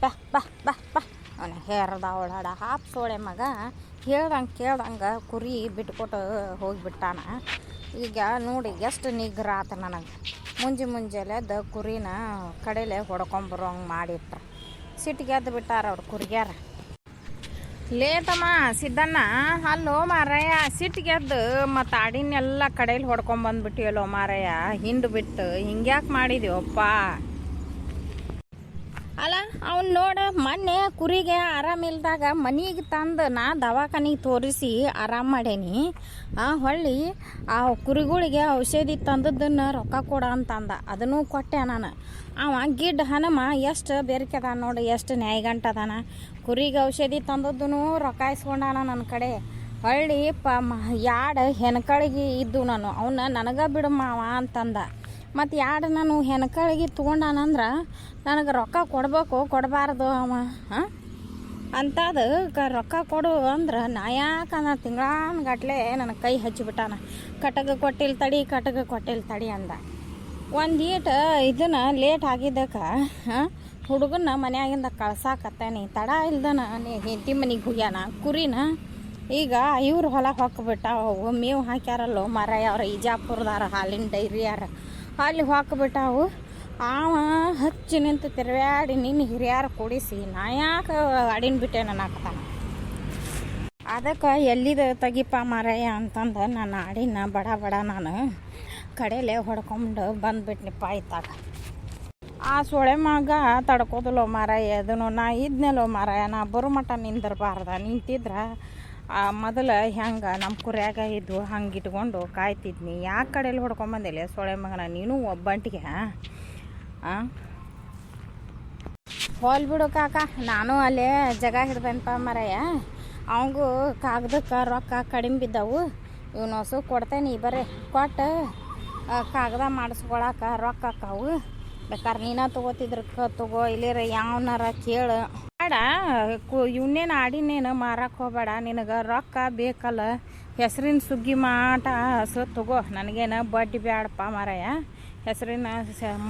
ಬಾ ಬಾ ಬಾ ಬಾ ಅವನ ಹೇರ್ದ ಓಡಾಡ ಹಾಪ್ ಸೋಳೆ ಮಗ ಹೇಳ್ದಂಗೆ ಕೇಳ್ದಂಗೆ ಕುರಿ ಬಿಟ್ಕೊಟ್ಟು ಹೋಗಿಬಿಟ್ಟಾನ. ಈಗ ನೋಡಿ ಎಷ್ಟು ನಿಗ್ರಹ ಆತ ನನಗೆ. ಮುಂಜಾನೆದ್ದು ಕುರಿನ ಕಡೆಲೆ ಹೊಡ್ಕೊಂಬರೋ ಹಂಗೆ ಮಾಡಿಟ್ರ ಸಿಟ್ಟಿಗೆ ಎದ್ದು ಬಿಟ್ಟಾರ ಅವ್ರು ಕುರಿಗ್ಯಾರ. ಲೇಟಮ್ಮ ಸಿದ್ದಣ್ಣ ಅಲ್ಲೋ ಮಾರಯ್ಯ, ಸಿಟ್ಟಿಗೆದ್ದು ಮತ್ತು ಆಡಿನೆಲ್ಲ ಕಡೇಲಿ ಹೊಡ್ಕೊಂಬಂದ್ಬಿಟ್ಟಿಯಲ್ಲೋ ಮಾರಯ್ಯ, ಹಿಂಡು ಬಿಟ್ಟು ಹಿಂಗ್ಯಾಕೆ ಮಾಡಿದೀವಪ್ಪ. ಅಲ್ಲ ಅವ್ನು ನೋಡ ಮೊನ್ನೆ ಕುರಿಗೆ ಆರಾಮಿಲ್ದಾಗ ಮನೆಗೆ ತಂದು ನಾ ದವಾಖಾನಿಗೆ ತೋರಿಸಿ ಆರಾಮ ಮಾಡೇನಿ. ಹೊಳ್ಳಿ ಆ ಕುರಿಗಳಿಗೆ ಔಷಧಿ ತಂದದ್ದನ್ನು ರೊಕ್ಕ ಕೊಡ ಅಂತಂದ, ಅದನ್ನು ಕೊಟ್ಟೆ ನಾನು. ಅವ ಗಿಡ್ಡ ಹನುಮ ಎಷ್ಟು ಬೇರಿಕೆದ ನೋಡಿ, ಎಷ್ಟು ನ್ಯಾಯಗಂಟದಾನ. ಕುರಿಗೆ ಔಷಧಿ ತಂದದ್ದೂ ರೊಕ್ಕ ಇಸ್ಕೊಂಡಾನ ನನ್ನ ಕಡೆ. ಹೊಳ್ಳಿ ಯಾಡ್ ಹೆಣ್ಕಳಿಗೆ ಇದ್ದು ನಾನು ಅವನ್ನ ನನಗೆ ಬಿಡು ಮಾವ ಅಂತಂದ. ಮತ್ತು ಯಾಡ್ ನಾನು ಹೆಣ್ಕಳಿಗೆ ತೊಗೊಂಡಾನಂದ್ರೆ ನನಗೆ ರೊಕ್ಕ ಕೊಡ್ಬೇಕು ಕೊಡಬಾರ್ದು ಅವ ಅಂತದು ರೊಕ್ಕ ಕೊಡು ಅಂದ್ರೆ ನಾ ಯಾಕಂದ್ರೆ ತಿಂಗಳಾನ್ಗಟ್ಲೆ ನನಗೆ ಕೈ ಹಚ್ಚಿಬಿಟ್ಟಾನ. ಕಟಗ ಕೊಟ್ಟಿಲ್ಲ ತಡಿ ಅಂದ. ಒಂದು ಇದನ್ನು ಲೇಟ್ ಆಗಿದ್ದಕ್ಕೆ ಹುಡುಗನ ಮನ್ಯಾಗಿಂದ ಕಳ್ಸಾಕತ್ತೇನಿ. ತಡ ಇಲ್ದನ ಹೆಂಡತಿ ಮನೆಗೆ ಹೋಗ್ಯಾನ. ಕುರಿನ ಈಗ ಇವ್ರು ಹೊಲ ಹೊಕ್ಬಿಟ್ಟ ಮೇವು ಹಾಕ್ಯಾರಲ್ಲೋ ಮಾರಾಯ, ಅವ್ರ ಇಜಾಪುರದಾರ ಹಾಲಿನ ಡೈರಿಯಾರ ಅಲ್ಲಿ ಹೊಕ್ಬಿಟ್ಟಾವು. ಅವ ಹಚ್ಚಿ ನಿಂತು ತಿರುವಾಡಿ ನಿನ್ನ ಹಿರಿಯಾರು ಕೂಡಿಸಿ ನಾ ಯಾಕೆ ಅಡಿನ ಬಿಟ್ಟೆ ನನಕತ್ತಾನ. ಅದಕ್ಕೆ ಎಲ್ಲಿದ ತೆಗಿಪ ಮಾರಾಯ ಅಂತಂದು ನಾನು ಆಡಿನ ಬಡ ನಾನು ಕಡೆಯಲ್ಲೇ ಹೊಡ್ಕೊಂಡು ಬಂದುಬಿಟ್ನಿಪ್ಪ ಇತ್ತಾಗ. ಆ ಸೊಳೆ ಮಗ ತಡ್ಕೋದಲ್ಲೋ ಮಾರಾಯ, ಅದನ್ನು ನಾ ಇದ್ನಲ್ಲೋ ಮಾರಾಯ, ನಾ ಬರೋ ಮಟ್ಟ ನಿಂದಿರಬಾರ್ದ. ನಿಂತಿದ್ರೆ ಮೊದಲು ಹೆಂಗೆ ನಮ್ಮ ಕುರ್ಯಾಗ ಇದ್ದು ಹಂಗೆ ಇಟ್ಕೊಂಡು ಕಾಯ್ತಿದ್ನಿ. ಯಾಕೆ ಕಡೆಯಲ್ಲಿ ಹೊಡ್ಕೊಂಬಂದಿಲ್ಲ ಸೊಳೆ ಮಗನ ನೀನು ಒಬ್ಬಂಟಿಗೆ? ಹೋಲ್ ಬಿಡು ಕಾಕ, ನಾನು ಅಲ್ಲೇ ಜಾಗ ಹಿಡ್ದನಪ್ಪ ಮಾರಾಯ. ಅವಂಗೂ ಕಾಗದಕ್ಕೆ ರೊಕ್ಕ ಕಡಿಮೆ ಬಿದ್ದವು. ಇವನು ಹೊಸ ಕೊಡ್ತೇನೆ ಬರೀ ಕೊಟ್ಟು ಕಾಗದ ಮಾಡಿಸ್ಕೊಳಕ ರೊಕ್ಕ ಅಕ್ಕಾವು. ಬೇಕಾದ್ರೆ ನೀನ ತೊಗೋತಿದ್ರ ತಗೋ, ಇಲ್ಲಿರ ಯಾವನಾರ ಕೇಳು ಬೇಡ. ಇವನ್ನೇನು ಆಡಿನೇನು ಮಾರಕ್ಕೆ ಹೋಗಬೇಡ, ನಿನಗೆ ರೊಕ್ಕ ಬೇಕಲ್ಲ. ಹೆಸರಿನ ಸುಗ್ಗಿ ಮಾಟ ತಗೋ, ನನಗೇನು ಬಡ್ಡಿ ಬೇಡಪ್ಪ ಮಾರಾಯ. ಹೆಸರಿನ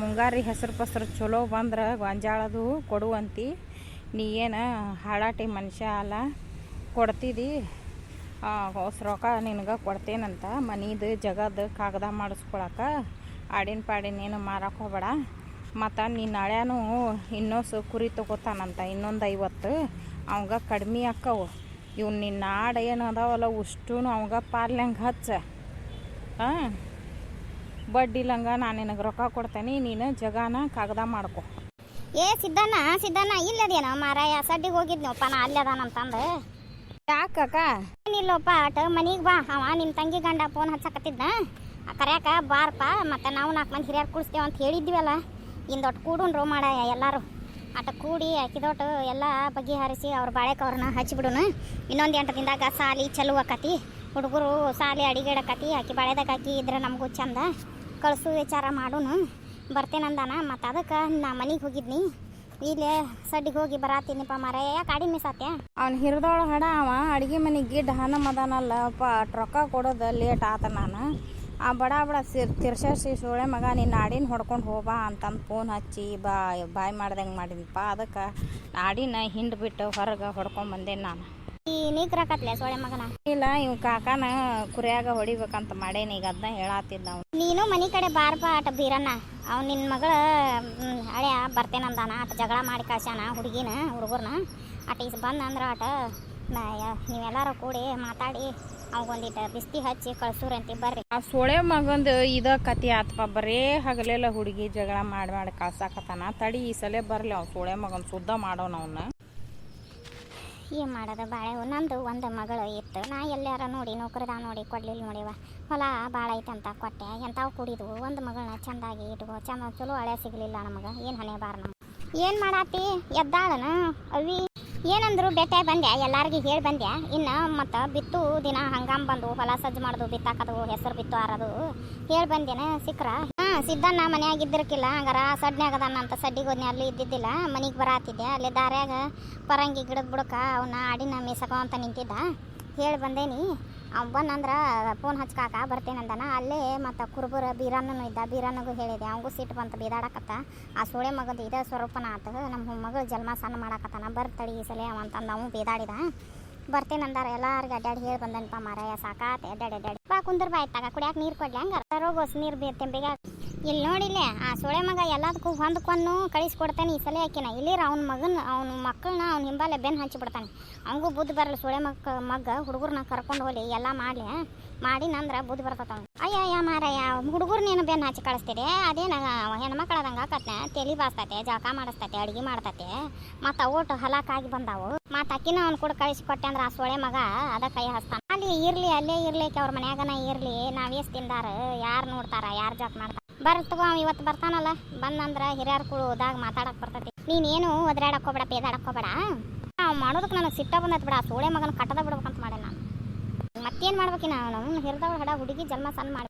ಮುಂಗಾರಿ ಹೆಸರು ಚಲೋ ಬಂದ್ರೆ ಗೊಂಜಾಳದು ಕೊಡುವಂತಿ. ನೀ ಏನು ಹಾಳಾಟಿ ಮನುಷ್ಯ ಅಲ್ಲ, ಕೊಡ್ತಿದ್ದಿ. ಹೊಸ ರೊಕ್ಕ ನಿನಗೆ ಕೊಡ್ತೇನಂತ. ಮನೀದು ಜಗದ ಕಾಗದ ಮಾಡಿಸ್ಕೊಳಕ್ಕೆ ಆಡಿನ ಪಾಡಿನೇನು ಮಾರಕ್ಕೆ ಹೋಗಬೇಡ. ಮತ್ತು ನೀನು ನಾಳೆನೂ ಇನ್ನೊಂದು ಕುರಿ ತೊಗೋತಾನಂತ, ಇನ್ನೊಂದು 50. ಅವಂಗ ಕಡಿಮೆ ಅಕ್ಕವು. ಇವ್ನು ನಿನ್ನ ಆಡು ಏನು ಅದಾವಲ್ಲ ಅಷ್ಟು ಅವಂಗ ಪಾರ್ಲಂಗೆ ಹಚ್ಚ. ಬಡ್ಡಿ ಇಲ್ಲಂಗ ನಾನು ನಿನಗೆ ರೊಕ್ಕ ಕೊಡ್ತೇನೆ, ನೀನು ಜಗಾನ ಕಾಗದ ಮಾಡ್ಕೊ. ಸಿದ್ದಣ್ಣ ಇಲ್ಲದೇನೋ ಮಾರಾಯ, ಸಡ್ಡಿಗೆ ಹೋಗಿದ್ನಪ್ಪ ನಾ ಅಲ್ಲದಾನಂತಂದು. ಯಾಕಕ್ಕ? ಏನಿಲ್ಲಪ್ಪ ಅಟ ಮನೆಗೆ ಬಾ. ಅವ ನಿಮ್ಮ ತಂಗಿ ಗಂಡ ಫೋನ್ ಹಚ್ಚಕತ್ತಿದ್ದ, ಕರ್ಯಾಕ ಬಾರಪ್ಪ. ಮತ್ತು ನಾವು 4 ಮಂದಿ ಹಿರಿಯರು ಕೂಡಿಸ್ತೇವೆ ಅಂತ ಹೇಳಿದ್ವಲ್ಲ, ಇಂದೊಟ್ಟು ಕೂಡುನ್ರು ಮಾಡಾಯ ಎಲ್ಲರೂ. ಅಟ ಕೂಡಿ ಅಕ್ಕಿದೊಟ್ಟು ಎಲ್ಲ ಬಗೆಹರಿಸಿ ಅವ್ರ ಬಾಳೆಕ ಅವ್ರನ್ನ ಹಚ್ಚಿಬಿಡುನು. ಇನ್ನೊಂದು 8 ದಿನದಾಗ ಸಾಲಿ ಚಲೋ ಆಕತಿ. ಹುಡುಗರು ಸಾಲಿ ಅಡಿಗೆಡಕತಿ. ಆಕಿ ಬಾಳೆದಾಗ ಹಾಕಿ ಇದ್ರೆ ನಮಗೂ ಚಂದ. ಕಳಿಸು ವಿಚಾರ ಮಾಡೋನು ಬರ್ತೇನಂದಾನ. ಮತ್ತು ಅದಕ್ಕೆ ನಾ ಮನೆಗೆ ಹೋಗಿದ್ನಿ. ಇಲ್ಲೇ ಸಡ್ಡಿಗೆ ಹೋಗಿ ಬರಾತೀನಿಪ್ಪ ಮಾರಾಯ. ಯಾಕೆ ಅಡಿ ಮಿಸಾತ್ಯ? ಅವ್ನು ಹಿರಿದೋಳು ಹಡ ಅವ ಅಡುಗೆ ಮನೆಗೆ ಗಿಡ್ಡ ಹಣ ಮದಾನಲ್ಲಪ್ಪ. ರೊಕ್ಕ ಕೊಡೋದು ಲೇಟ್ ಆತ. ನಾನು ಆ ಬಡ ತಿರ್ಸಿ ಸೋಳೆ ಮಗ ನಿನ್ನ ಆಡಿನ ಹೊಡ್ಕೊಂಡು ಹೋಗ್ಬಾ ಅಂತಂದು ಫೋನ್ ಹಚ್ಚಿ ಬಾಯ್ ಮಾಡ್ದಂಗೆ ಮಾಡಿದಪ್ಪ. ಅದಕ್ಕೆ ಆಡಿನ ಹಿಂಡು ಬಿಟ್ಟು ಹೊರಗೆ ಹೊಡ್ಕೊಂಬಂದೇನು ನಾನು. ಈ ನಿಗ್ರಕತ್ಲೆ ಸೋಳೆ ಮಗನ ಇಲ್ಲ, ಇವ್ ಕಾಕನ ಕುರಿಯಾಗ ಹೊಡಿಬೇಕಂತ ಮಾಡೇನಿ. ಈಗ ಅದನ್ನ ಹೇಳತ್ತಿದ್ದ ಅವ್ನು. ನೀನು ಮನೆ ಕಡೆ ಬಾರಪ್ಪ ಅಟ ಬೀರಣ್ಣ. ಅವ್ನು ನಿನ್ನ ಮಗಳ ಹಳೆಯ ಬರ್ತೇನಂದಾನ. ಅಟ ಜಗಳ ಮಾಡಿ ಕಳ್ಸ್ಯಾನ ಹುಡುಗಿನ ಹುಡುಗರ್ನ. ಅಟ ಈಗ ಬಂದಂದ್ರೆ ಅಟ ನೀವೆಲ್ಲರೂ ಕೂಡಿ ಮಾತಾಡಿ ಅವಂಗೊಂದಿಟ್ಟು ಬಿಸ್ತಿ ಹಚ್ಚಿ ಕಳ್ಸೂರಂತಿ ಬರ್ರಿ. ಆ ಸೋಳೆ ಮಗಂದು ಇದ ಕತಿ ಆತಪ್ಪ. ಬರೇ ಹಗಲೆಲ್ಲ ಹುಡುಗಿ ಜಗಳ ಮಾಡಿ ಕಳ್ಸಾಕತ್ತಾನ. ತಡಿ ಈ ಸಲ ಬರಲಿ ಅವ್ನು ಸೋಳೆ ಮಗನ್ ಶುದ್ಧ ಮಾಡೋಣ ಅವನ್ನ. ಏನು ಮಾಡೋದು ಬಾಳೆ. ನಂದು ಒಂದು ಮಗಳು ಇತ್ತು. ನಾ ಎಲ್ಲಾರ ನೋಡಿ ನೌಕರಿದ ನೋಡಿ ಕೊಡ್ಲಿಲ್ಲ ನೋಡಿವ. ಹೊಲ ಭಾಳ ಐತಂತ ಕೊಟ್ಟೆ. ಎಂಥವು ಕುಡಿದು ಒಂದು ಮಗಳನ್ನ ಚೆಂದಾಗಿ ಇಟ್ಕೋ. ಚಲೋ ಹಳೆ ಸಿಗಲಿಲ್ಲ ನಮಗೆ. ಏನು ಹಣೆ ಬಾರ ನಮ್ಗೆ. ಏನು ಮಾಡಾತಿ? ಎದ್ದಾಳನ ಅವಿ ಏನಂದ್ರು ಬೆಟ್ಟೆ ಬಂದೆ, ಎಲ್ಲಾರ್ಗಿ ಹೇಳಿ ಬಂದೆ. ಇನ್ನು ಮತ್ತು ಬಿತ್ತು ದಿನ ಹಂಗಾಮ ಬಂದು ಹೊಲ ಸಜ್ಜು ಮಾಡೋದು, ಬಿತ್ತಾಕೋದು, ಹೆಸರು ಬಿತ್ತು ಆರೋದು ಹೇಳಿ ಬಂದೇನೆ. ಸಿಕ್ರ? ಸಿದ್ದಣ್ಣ ಮನೆಯಾಗಿದ್ದಿರ್ಕಿಲ್ಲ. ಹಂಗಾರ ಸಡ್ನ್ಯಾಗದಾನ ಅಂತ ಸಡ್ಡಿಗೆ ಹೋದ್ನೆ. ಅಲ್ಲಿ ಇದ್ದಿದ್ದಿಲ್ಲ, ಮನೆಗೆ ಬರಾತಿದ್ದೆ. ಅಲ್ಲಿ ದಾರ್ಯಾಗ ಪರಂಗಿ ಗಿಡದ ಬುಡಕ ಅವನ್ನ ಆಡಿನ ಮೇಸಕ ಅಂತ ನಿಂತಿದ್ದ. ಹೇಳಿ ಬಂದೇನಿ. ಅವ್ನು ಬಂದಂದ್ರೆ ಫೋನ್ ಹಚ್ಕಾಕ ಬರ್ತೇನಂದನ. ಅಲ್ಲೇ ಮತ್ತು ಕುರುಬರ ಬೀರಣ್ಣನು ಇದ್ದ, ಬೀರಣ್ಣಗೂ ಹೇಳಿದೆ. ಅವಂಗೂ ಸಿಟ್ಟು ಬಂತು, ಬೀದಾಡಕತ್ತ. ಆ ಸೋಳೆ ಮಗದ ಇದೇ ಸ್ವರೂಪನ ಆತ, ನಮ್ಮ ಮಗಳು ಜನ್ಮ ಸಣ್ಣ ಮಾಡಾಕತ್ತಾನ, ಬರ್ತಡಿ ಈ ಸಲ ಅಂತಂದು ಅವ್ನು ಬೀದಾಡಿದ. ಬರ್ತೇನಂದಾರ. ಎಲ್ಲಾರ್ಗೆ ಅಡ್ಡಾಡಿ ಹೇಳಿ ಬಂದನಪ್ಪ ಮಾರಾಯ, ಸಾಕಾತೆ ಅಡ್ಡಾಡಿ ಬಾ ಕುಂದ್ರ ಬಾ ಆಯ್ತಾಗ ಕುಡಿಯಾಕೆ ನೀರು ಕೊಡ್ಲಿ ಹಂಗಾರ ರೋಗೋಸ್ ನೀರು ತೆಂಬಿಗ. ಇಲ್ಲಿ ನೋಡಿಲ್ಲೇ ಆ ಸೋಳೆ ಮಗ ಎಲ್ಲದಕ್ಕೂ ಹೊಂದ್ಕೊಂಡು ಕಳಿಸ್ಕೊಡ್ತಾನೆ. ಈ ಸಲ ಆಕಿನ ಇಲ್ಲಿರ ಅವ್ನ ಮಕ್ಕಳನ್ನ ಅವ್ನ ಹಿಂಬಾಲೆ ಬೆನ್ನು ಹಚ್ಚಿಬಿಡ್ತಾನೆ. ಅವನಿಗೂ ಬುದ್ಧಿ ಬರಲ್ಲ. ಸೋಳೆ ಮಗ ಹುಡುಗರನ್ನ ಕರ್ಕೊಂಡು ಹೋಗ್ಲಿ ಎಲ್ಲ ಮಾಡಿ ನಂದ್ರೆ ಬುದ್ಧಿ ಬರ್ತತ. ಅಯ್ಯ ಮಾರಯ್ಯ, ಹುಡುಗರ್ನೇನು ಬೆನ್ನು ಹಚ್ಚಿ ಕಳಿಸ್ತೀರಿ? ಅದೇನ ಹೆಣ್ಮಕ್ಳದಂಗೆ ಆಕತ್ನ, ತಲೆ ಬಾಸ್ತತೆ, ಜಳಕ ಮಾಡಿಸ್ತತೆ, ಅಡುಗೆ ಮಾಡ್ತತೆ, ಮತ್ತು ಓಟು ಹಲಾಕಾಗಿ ಬಂದಾವು. ಮತ್ತು ಅಕ್ಕಿನ ಅವ್ನು ಕೂಡ ಕಳಿಸ್ಕೊಟ್ಟೆ ಅಂದ್ರೆ ಆ ಸೋಳೆ ಮಗ ಅದ ಕೈ ಹಚ್ತಾನೆ. ಅಲ್ಲಿ ಇರಲಿ, ಅಲ್ಲೇ ಇರ್ಲಿಕ್ಕೆ ಅವ್ರ ಮನ್ಯಾಗನ ಇರಲಿ, ನಾವೇಸ್ ತಿಂದಾರ, ಯಾರು ನೋಡ್ತಾರ, ಯಾರು ಜಾಕ್ ಮಾಡ್ತಾರ. ಬರ್ತವ ಇವತ್ತು ಬರ್ತಾನಲ್ಲ, ಬಂದಂದ್ರೆ ಹಿರಿಯರ ಕುಳುದಾಗ ಮಾತಾಡಕ್ಕೆ ಬರ್ತೈತಿ. ನೀನೇನು ಒದ್ರಾಡಕ್ಕೆ ಹೋಗ್ಬೇಡ, ಪೇದಾಡಕ್ಕೆ ಹೋಗ್ಬೇಡ. ಅವ್ನು ಮಾಡೋದಕ್ಕೆ ನನಗೆ ಸಿಟ್ಟ ಬಂದೈತೆ ಬಿಡ. ಆ ಸೋಳೆ ಮಗನ ಕಟ್ಟದ ಬಿಡ್ಬೇಕಂತ ಮಾಡಿ ನಾನು. ಮತ್ತೇನು ಮಾಡ್ಬೇಕಿನ ಅವನು ಹಿರಿದವಳು ಹಡ ಹುಡುಗಿ ಜನ್ಮ ಸಣ್ಣ ಮಾಡಿ